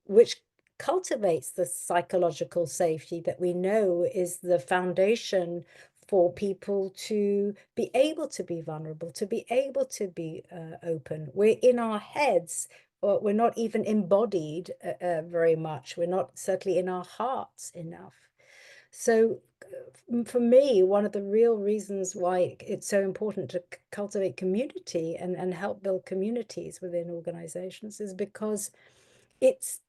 which cultivates the psychological safety that we know is the foundation for people to be able to be vulnerable, to be able to be open. We're in our heads, or we're not even embodied very much. We're not certainly in our hearts enough. So for me, one of the real reasons why it's so important to cultivate community and help build communities within organizations is because it's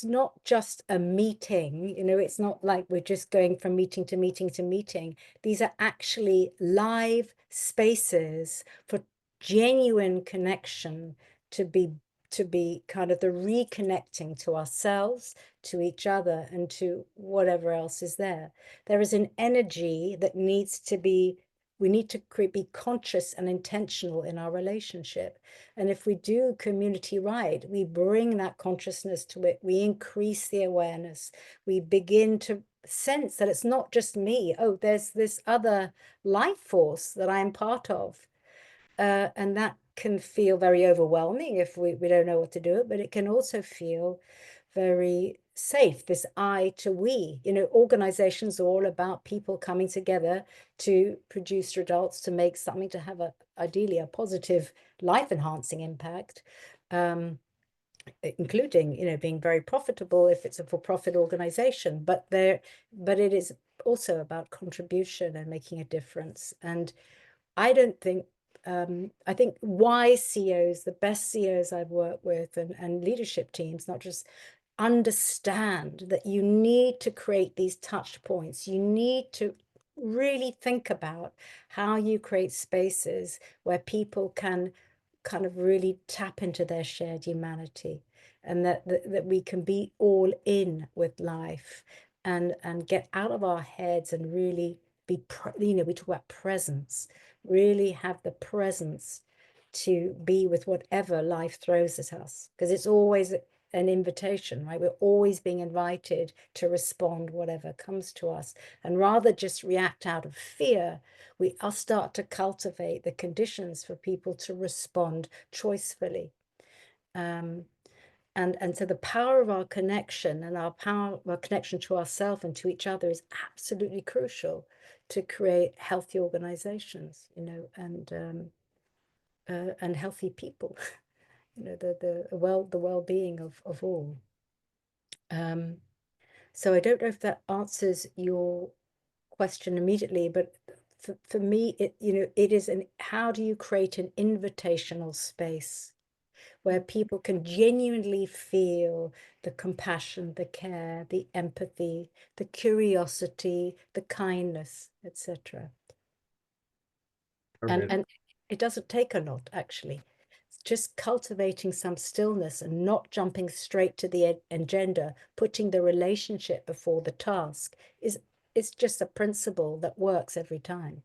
not just a meeting, you know, it's not like we're just going from meeting to meeting to meeting. These are actually live spaces for genuine connection, to be kind of the reconnecting to ourselves, to each other, and to whatever else is there. There is an energy that needs to be, we need to be conscious and intentional in our relationship. And if we do community right, we bring that consciousness to it, we increase the awareness, we begin to sense that it's not just me. Oh, there's this other life force that I'm part of. And that can feel very overwhelming if we don't know what to do, but it can also feel very safe, this I to we. You know, organizations are all about people coming together to produce results, to make something, to have ideally a positive life enhancing impact. Including, you know, being very profitable if it's a for-profit organization, but it is also about contribution and making a difference. And I don't think, I think wise CEOs, the best CEOs I've worked with, and leadership teams, not just, understand that you need to create these touch points. You need to really think about how you create spaces where people can kind of really tap into their shared humanity, and that we can be all in with life, and get out of our heads and really be, you know, we talk about presence, really have the presence to be with whatever life throws at us, because it's always an invitation, right? We're always being invited to respond whatever comes to us, and rather just react out of fear, I'll start to cultivate the conditions for people to respond choicefully. And so the power of our connection, and our connection to ourselves and to each other, is absolutely crucial to create healthy organizations, you know, and healthy people, you know, the well-being of all. So I don't know if that answers your question immediately, but for me, it is how do you create an invitational space where people can genuinely feel the compassion, the care, the empathy, the curiosity, the kindness, etc. And it doesn't take a lot, actually. Just cultivating some stillness and not jumping straight to the agenda, putting the relationship before the task, it's just a principle that works every time.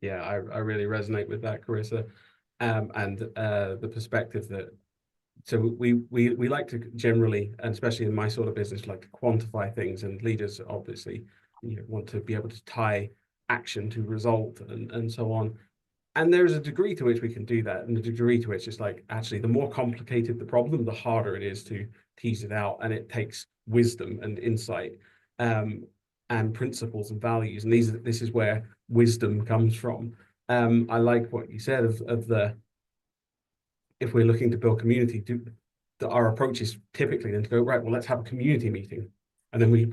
Yeah, I really resonate with that, Carissa, and the perspective that, so we like to generally, and especially in my sort of business, like to quantify things, and leaders obviously, you know, want to be able to tie action to result and so on. And there's a degree to which we can do that, and the degree to which it's like, actually, the more complicated the problem, the harder it is to tease it out, and it takes wisdom and insight, and principles and values, and this is where wisdom comes from. I like what you said of the, if we're looking to build community, our approach is typically then to go, right, well, let's have a community meeting. And then we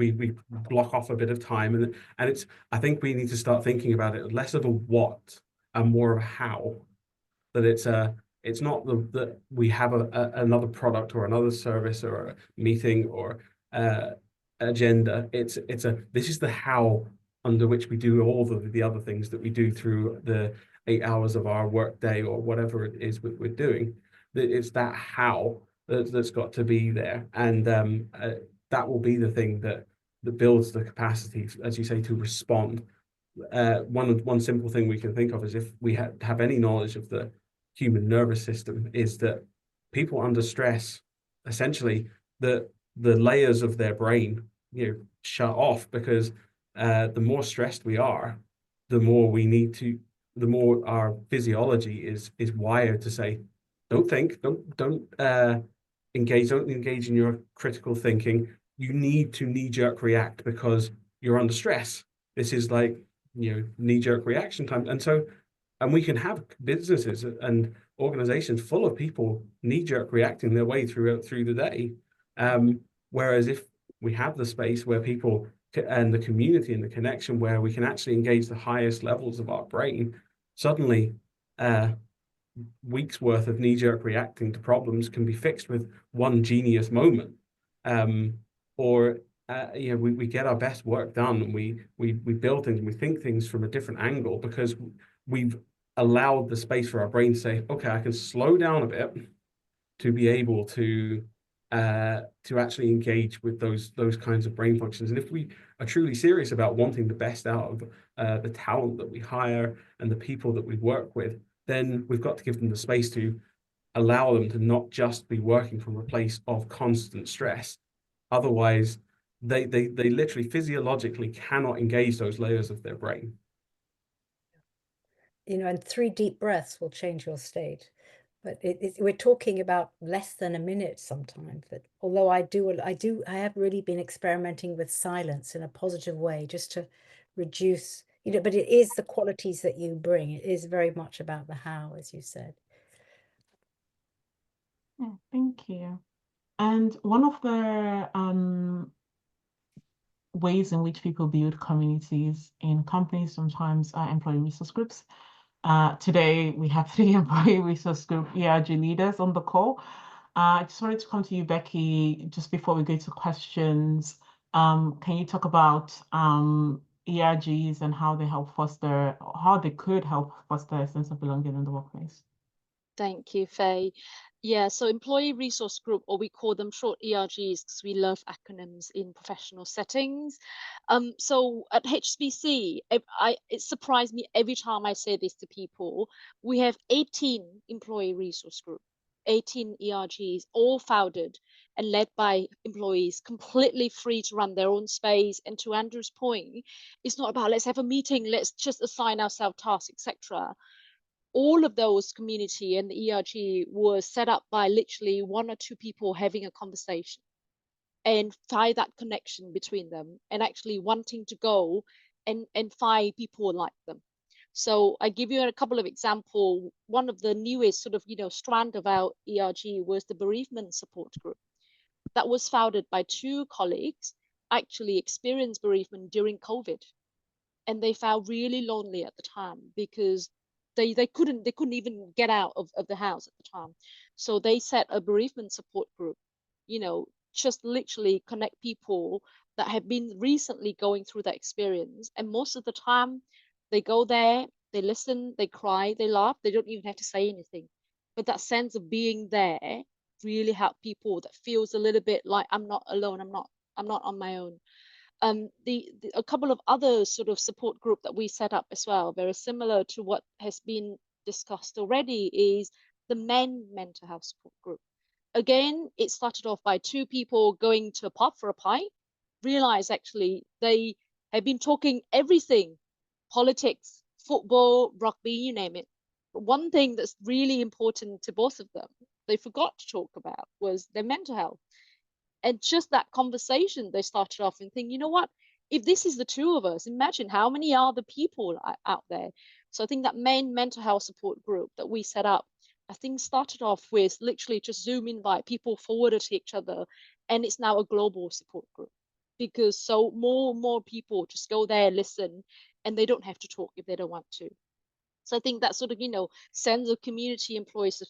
block off a bit of time. And it's, I think we need to start thinking about it less of a what and more of a how. That it's not that we have another product or another service or a meeting or agenda. It's this is the how under which we do all of the other things that we do through the 8 hours of our work day or whatever it is we're doing. It's that how that's got to be there, and that will be the thing that builds the capacity, as you say, to respond. One simple thing we can think of is, if we have any knowledge of the human nervous system, is that people under stress, essentially the layers of their brain, you know, shut off, because the more stressed we are, the more our physiology is wired to say, don't think, don't engage in your critical thinking. You need to knee-jerk react because you're under stress. This is like, you know, knee-jerk reaction time. And we can have businesses and organizations full of people knee-jerk reacting their way through the day. Whereas if we have the space where people and the community and the connection where we can actually engage the highest levels of our brain, suddenly weeks worth of knee-jerk reacting to problems can be fixed with one genius moment. Or you know, we get our best work done, and we build things, and we think things from a different angle, because we've allowed the space for our brain to say, okay, I can slow down a bit to be able to actually engage with those kinds of brain functions. And if we are truly serious about wanting the best out of the talent that we hire and the people that we work with, then we've got to give them the space to allow them to not just be working from a place of constant stress. Otherwise, they literally physiologically cannot engage those layers of their brain. You know, and 3 deep breaths will change your state. But we're talking about less than a minute sometimes. But although I have really been experimenting with silence in a positive way, just to reduce, you know, but it is the qualities that you bring. It is very much about the how, as you said. Yeah, thank you. And one of the ways in which people build communities in companies sometimes are employee resource groups. Today, we have 3 employee resource group ERG leaders on the call. I just wanted to come to you, Becky, just before we go to questions. Can you talk about ERGs and how they help foster, how they could help foster a sense of belonging in the workplace? Thank you, Faye. Yeah, so employee resource group, or we call them short ERGs because we love acronyms in professional settings. So at HSBC, it surprised me every time I say this to people. We have 18 employee resource group, 18 ERGs, all founded and led by employees, completely free to run their own space. And to Andrew's point, it's not about let's have a meeting, let's just assign ourselves tasks, etc. All of those community and the ERG was set up by literally 1 or 2 people having a conversation and find that connection between them and actually wanting to go and find people like them. So I give you a couple of examples. One of the newest sort of, strand of our ERG was the bereavement support group that was founded by 2 colleagues, actually experienced bereavement during COVID. And they felt really lonely at the time because they couldn't even get out of the house at the time. So they set a bereavement support group, just literally connect people that have been recently going through that experience. And most of the time they go there, they listen, they cry, they laugh, they don't even have to say anything. But that sense of being there really help people that feels a little bit like I'm not alone, I'm not on my own. A couple of other sort of support group that we set up as well, very similar to what has been discussed already, is the men mental health support group. Again, it started off by 2 people going to a pub for a pint, realized actually they have been talking everything, politics, football, rugby, you name it. But one thing that's really important to both of them, they forgot to talk about, was their mental health. And just that conversation, they started off and think, you know what, if this is the 2 of us, imagine how many other people out there. So I think that main mental health support group that we set up, I think started off with literally just Zoom invite, people forwarded to each other, and it's now a global support group because so more and more people just go there, listen, and they don't have to talk if they don't want to. So I think that sort of, sense of community employees,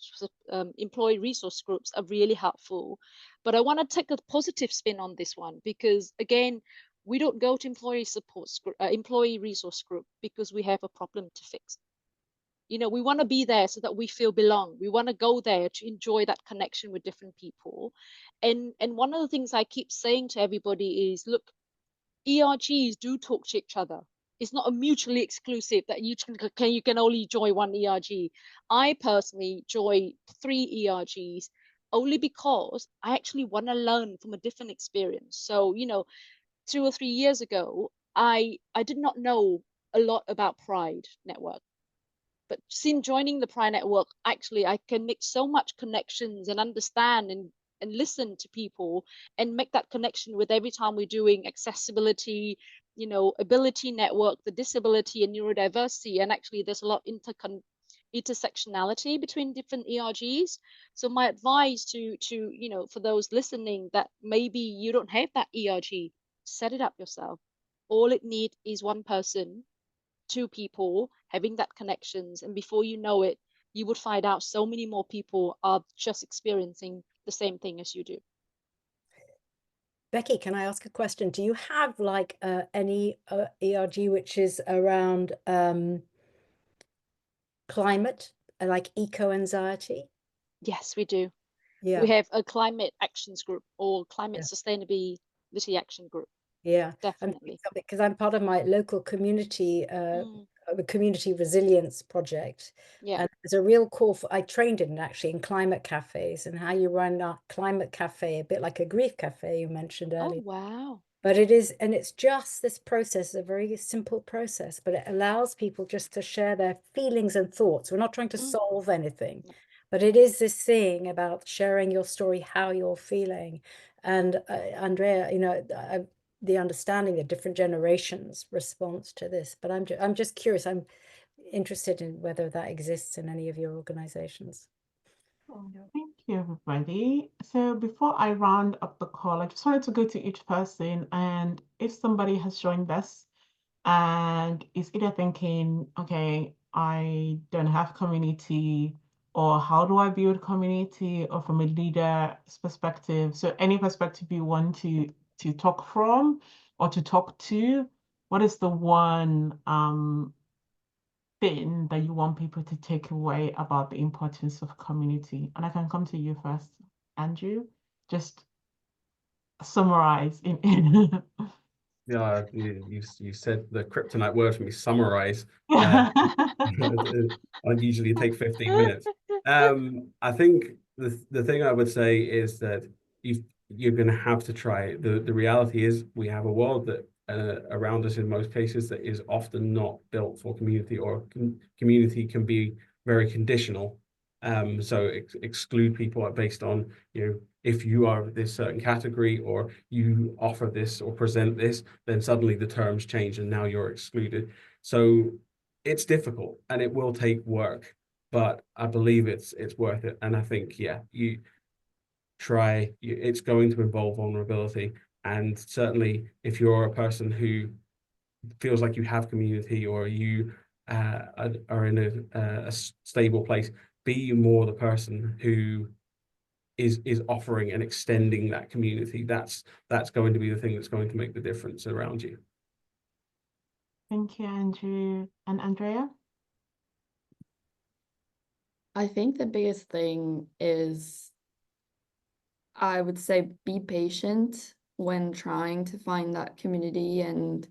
employee resource groups are really helpful. But I want to take a positive spin on this one because, again, we don't go to employee resource group because we have a problem to fix. We want to be there so that we feel belong. We want to go there to enjoy that connection with different people. And one of the things I keep saying to everybody is, look, ERGs do talk to each other. It's not a mutually exclusive that you can only join one ERG. I personally join 3 ERGs only because I actually want to learn from a different experience. So, 2 or 3 years ago, I did not know a lot about Pride Network. But since joining the Pride Network, actually, I can make so much connections and understand and listen to people and make that connection with every time we're doing accessibility, ability network, the disability and neurodiversity. And actually, there's a lot of intersectionality between different ERGs. So my advice to for those listening that maybe you don't have that ERG, set it up yourself. All it needs is one person, 2 people having that connections, and before you know it, you would find out so many more people are just experiencing the same thing as you do. Becky, can I ask a question? Do you have like any ERG which is around climate, like eco-anxiety? Yes, we do. Yeah. We have a climate actions group or climate sustainability action group. Yeah, definitely. Because I'm part of my local community, community resilience project. Yeah. And there's a real call for, I trained in actually in climate cafes and how you run a climate cafe, a bit like a grief cafe you mentioned earlier. Oh, wow. But it is, and it's just this process, a very simple process, but it allows people just to share their feelings and thoughts. We're not trying to solve anything, but it is this thing about sharing your story, how you're feeling. And Andrea, you know, the understanding of different generations' response to this. But I'm just curious. I'm interested in whether that exists in any of your organizations. Thank you, everybody. So before I round up the call, I just wanted to go to each person, and if somebody has joined us and is either thinking, okay, I don't have community, or how do I build community, or from a leader's perspective, so any perspective you want to talk from or to talk to, what is the one thing that you want people to take away about the importance of community? And I can come to you first, Andrew. Just summarize in Yeah, you said the kryptonite word for me, summarize. Uh, I'd usually take 15 minutes. I think the thing I would say is that you're going to have to try it. The reality is we have a world that around us in most cases that is often not built for community, or community can be very conditional. So exclude people based on, you know, if you are this certain category or you offer this or present this, then suddenly the terms change and now you're excluded. So it's difficult and it will take work, but I believe it's worth it. And I think, yeah, you try, it's going to involve vulnerability. And certainly if you're a person who feels like you have community, or you are in a stable place, be more the person who is offering and extending that community. That's going to be the thing that's going to make the difference around you. Thank you, Andrew. And Andrea? I think the biggest thing is, I would say, be patient when trying to find that community and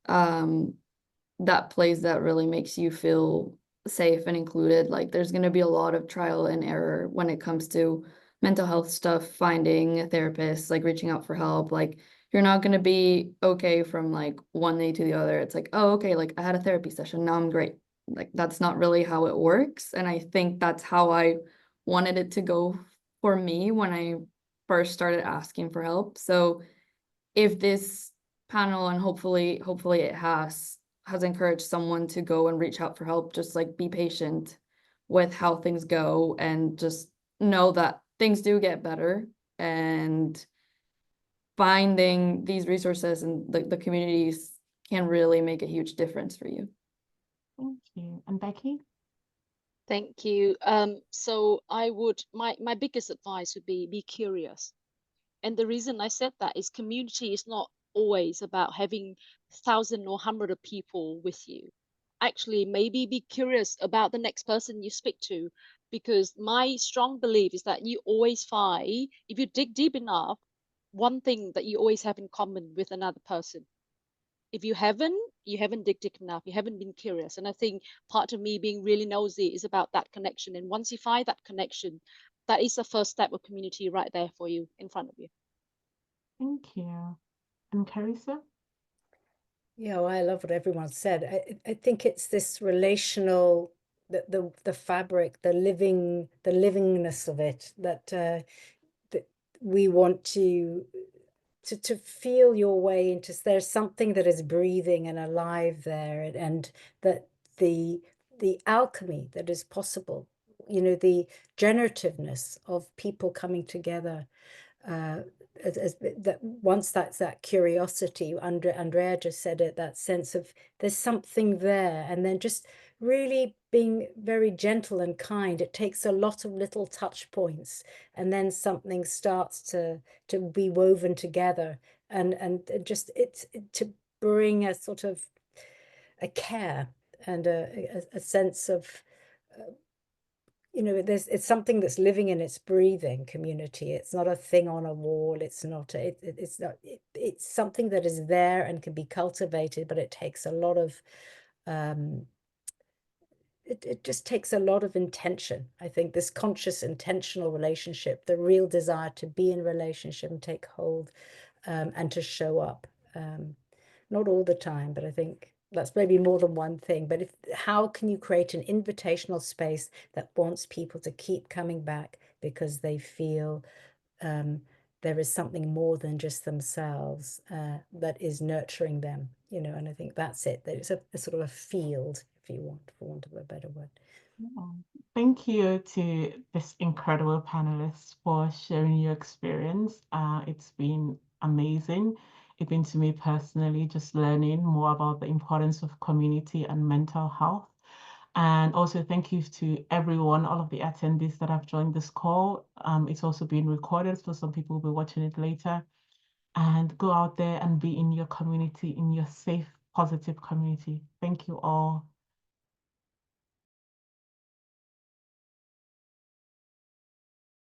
that place that really makes you feel safe and included. Like, there's going to be a lot of trial and error when it comes to mental health stuff, finding a therapist, like reaching out for help. Like, you're not going to be okay from like one day to the other. It's like, oh, okay, like I had a therapy session, now I'm great. Like, that's not really how it works. And I think that's how I wanted it to go for me when I first started asking for help. So if this panel, and hopefully it has encouraged someone to go and reach out for help, just like be patient with how things go and just know that things do get better, and finding these resources and the communities can really make a huge difference for you. Thank you. And Becky? Thank you. So I would, my biggest advice would be curious. And the reason I said that is community is not always about having 1,000 or 100 of people with you. Actually, maybe be curious about the next person you speak to, because my strong belief is that you always find, if you dig deep enough, one thing that you always have in common with another person. If you haven't dig deep enough, you haven't been curious. And I think part of me being really nosy is about that connection. And once you find that connection, that is the first step of community right there for you, in front of you. Thank you. And Carissa? Yeah, well, I love what everyone said. I think it's this relational, the fabric, the livingness of it that that we want to feel your way into. There's something that is breathing and alive there, and that the alchemy that is possible, you know, the generativeness of people coming together. That once that's that curiosity, Andrea just said it, that sense of there's something there, and then just really being very gentle and kind. It takes a lot of little touch points, and then something starts to be woven together, and just it's to bring a sort of a care and a sense of you know, it's something that's living and it's breathing community. It's not a thing on a wall. It's not, it's something that is there and can be cultivated, but it takes a lot of, it just takes a lot of intention. I think this conscious, intentional relationship, the real desire to be in relationship and take hold and to show up. Not all the time, but I think that's maybe more than one thing. But how can you create an invitational space that wants people to keep coming back because they feel there is something more than just themselves that is nurturing them, you know? And I think that's it. That it's a sort of a field, if you want, for want of a better word. Thank you to this incredible panelists for sharing your experience. It's been amazing. It's been, to me personally, just learning more about the importance of community and mental health. And also thank you to everyone, all of the attendees that have joined this call. It's also been recorded, so some people will be watching it later. And go out there and be in your community, in your safe, positive community. Thank you all.